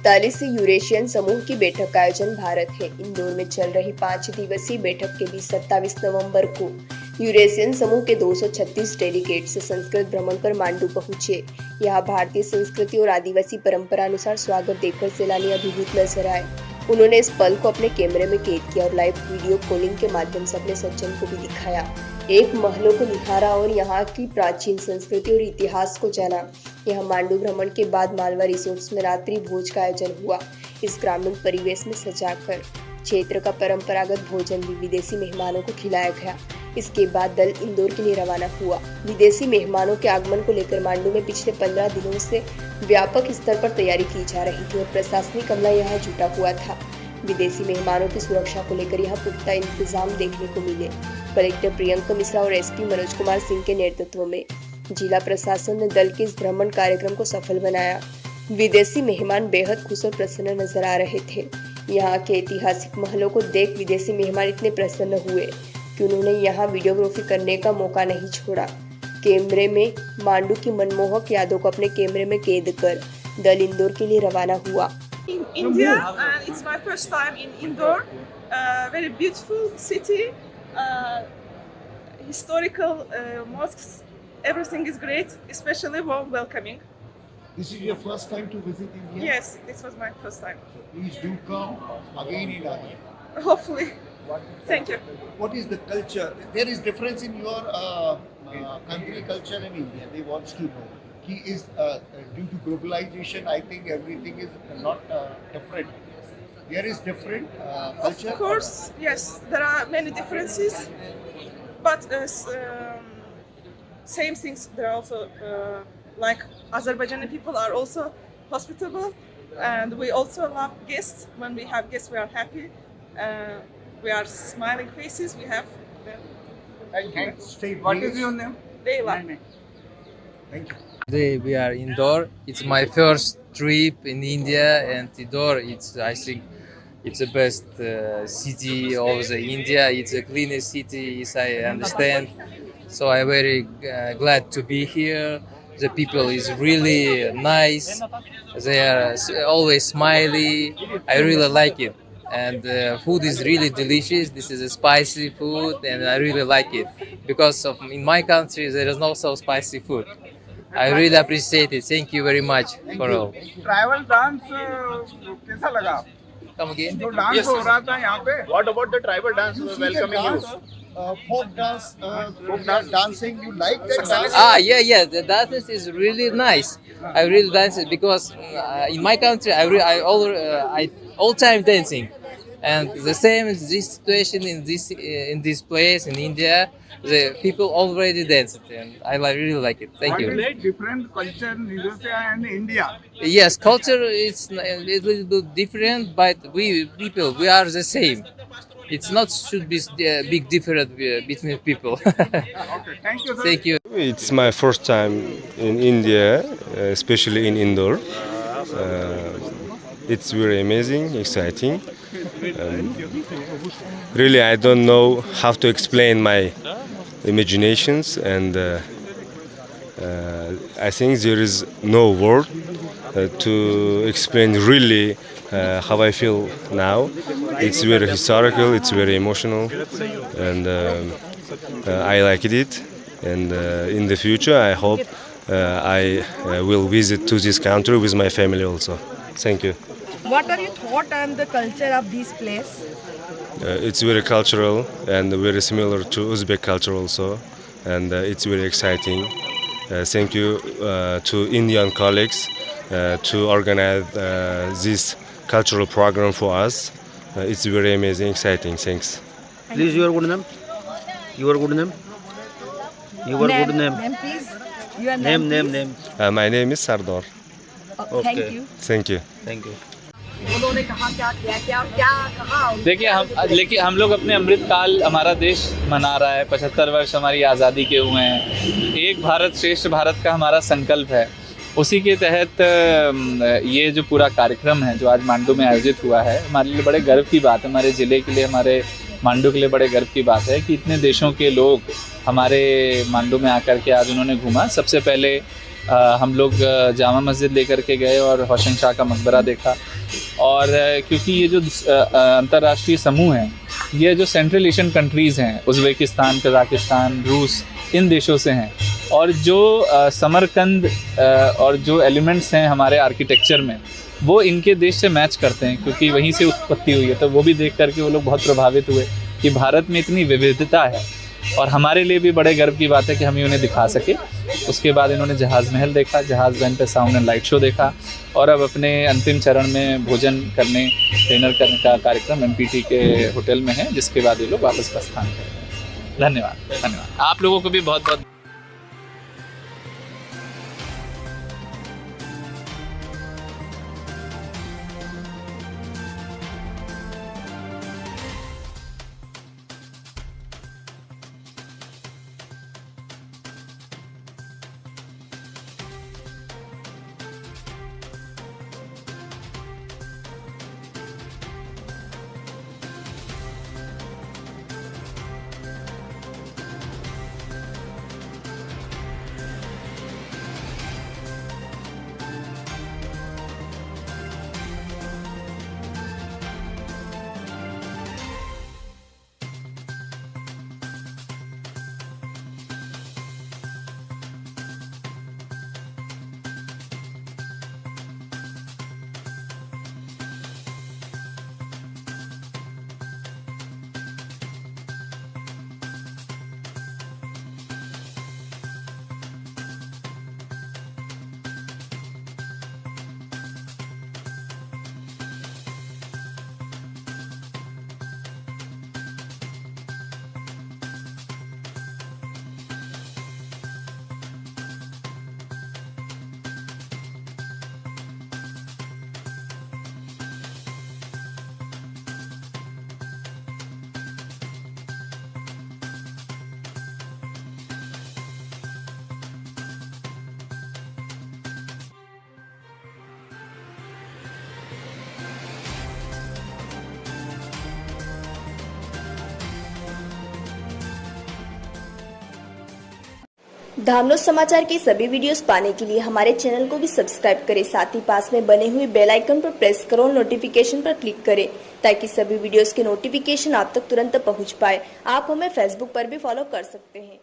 41 Eurasian समूह की बैठक का आयोजन भारत है। इंदौर में चल रही 5 दिवसीय बैठक के बीच 27 नवंबर को यूरेशियन समूह के 236 डेलीगेट्स संस्कृत भ्रमण कर मांडू पहुंचे। यहाँ भारतीय संस्कृति और आदिवासी परंपरा अनुसार स्वागत देखकर सैलानी अभिभूत नजर आए। उन्होंने इस पल को अपने कैमरे में कैद किया और लाइव वीडियो कॉलिंग के माध्यम से अपने सज्जन को भी दिखाया। एक महलों को निहारा और यहाँ की प्राचीन संस्कृति और इतिहास को जाना। यहाँ मांडू भ्रमण के बाद मालवा रिसोर्ट्स में रात्रि भोज का आयोजन हुआ। इस ग्रामीण परिवेश में सजाकर क्षेत्र का परंपरागत भोजन भी विदेशी मेहमानों को खिलाया गया। इसके बाद दल इंदौर के लिए रवाना हुआ। विदेशी मेहमानों के आगमन को लेकर मांडू में पिछले 15 दिनों से व्यापक स्तर पर तैयारी की जा रही थी और प्रशासनिक अमला यहाँ जुटा हुआ था। विदेशी मेहमानों की सुरक्षा को लेकर यहाँ पुख्ता इंतजाम देखने को मिले। कलेक्टर प्रियंका मिश्रा और एसपी मनोज कुमार सिंह के नेतृत्व में जिला प्रशासन ने दल के इस भ्रमण कार्यक्रम को सफल बनाया। विदेशी मेहमान बेहद खुश और प्रसन्न नजर आ रहे थे। यहाँ के ऐतिहासिक महलों को देख विदेशी मेहमान इतने प्रसन्न हुए कि उन्होंने यहाँ वीडियोग्राफी करने का मौका नहीं छोड़ा। कैमरे में मांडू की मनमोहक यादों को अपने कैमरे में कैद कर दल इंदौर के लिए रवाना हुआ। In India, and it's my first time in Indore. Very beautiful city, historical mosques. Everything is great, especially warm welcoming. This is your first time to visit India? Yes, this was my first time. So please do come again and again. Hopefully. Thank you. What is the culture? There is difference in your country culture and India. They want to know. Is due to globalization, I think everything is not different. There is different culture. Of course, yes, there are many differences, but same things. There are also like Azerbaijani people are also hospitable, and we also love guests. When we have guests, we are happy. We are smiling faces. We have. What is your name? Leila. Thank you. Today we are indoor. It's my first trip in India, and Indore, I think it's the best city of the India. It's the cleanest city, as I understand. So I'm very glad to be here. The people is really nice. They are always smiley. I really like it. And food is really delicious. This is a spicy food, and I really like it because in my country there is no so spicy food. I really appreciate it. Thank you very much for all. Tribal dance कैसा लगा? Come again? जो dance हो रहा था यहाँ पे? What about the tribal dance? You see Welcoming the you. dance, folk dance, dancing. You like that dance? Yeah. The dances is really nice. I really dance it because in my country I all time dancing, and the same is this situation in this place in India. The people already dance it, and I really like it. Thank you. What is different culture in Indonesia and India? Yes, culture is a little bit different, but we people we are the same. It's not should be a big difference between people. Okay, thank you, sir. Thank you. It's my first time in India, especially in Indore. It's very amazing, exciting. Really, I don't know how to explain my imaginations, and I think there is no word to explain really how I feel now. It's very historical, it's very emotional, and I like it. And in the future, I hope I will visit to this country with my family also. Thank you. What are your thoughts on the culture of this place? It's very cultural and very similar to Uzbek culture also, and it's very exciting. Thank you to Indian colleagues to organize this cultural program for us. It's very amazing, exciting. Thanks. Please, your good name. Your good name. Your good name. Name, please. Your name, Name. My name is Sardar. Thank you. Thank you. Thank you. उन्होंने कहा क्या किया क्या कहा? देखिए हम लोग अपने अमृत काल हमारा देश मना रहा है। 75 वर्ष हमारी आज़ादी के हुए हैं। एक भारत श्रेष्ठ भारत का हमारा संकल्प है। उसी के तहत ये जो पूरा कार्यक्रम है जो आज मांडू में आयोजित हुआ है, हमारे लिए बड़े गर्व की बात है। हमारे ज़िले के लिए, हमारे मांडू के लिए बड़े गर्व की बात है कि इतने देशों के लोग हमारे मांडू में आकर के आज उन्होंने घूमा। सबसे पहले हम लोग जामा मस्जिद लेकर के गए और होशिंग शाह का मकबरा देखा। और क्योंकि ये जो अंतर्राष्ट्रीय समूह हैं, ये जो सेंट्रल एशियन कंट्रीज़ हैं, उज़्बेकिस्तान, कज़ाकिस्तान, रूस, इन देशों से हैं, और जो समरकंद और जो एलिमेंट्स हैं हमारे आर्किटेक्चर में, वो इनके देश से मैच करते हैं, क्योंकि वहीं से उत्पत्ति हुई है। तो वो भी देख करके वो लोग बहुत प्रभावित हुए कि भारत में इतनी विविधता है, और हमारे लिए भी बड़े गर्व की बात है कि हम उन्हें दिखा सके। उसके बाद इन्होंने जहाज़ महल देखा, जहाज़ महल पे साउंड एंड लाइट शो देखा, और अब अपने अंतिम चरण में भोजन करने, डिनर करने का कार्यक्रम MPT के होटल में है, जिसके बाद ये लोग वापस प्रस्थान करेंगे। धन्यवाद। आप लोगों को भी बहुत बहुत धामनोद समाचार के सभी वीडियोस पाने के लिए हमारे चैनल को भी सब्सक्राइब करें, साथ ही पास में बने हुए बेल आइकन पर प्रेस करो और नोटिफिकेशन पर क्लिक करें, ताकि सभी वीडियोस के नोटिफिकेशन आप तक तुरंत पहुंच पाए। आप हमें फेसबुक पर भी फॉलो कर सकते हैं।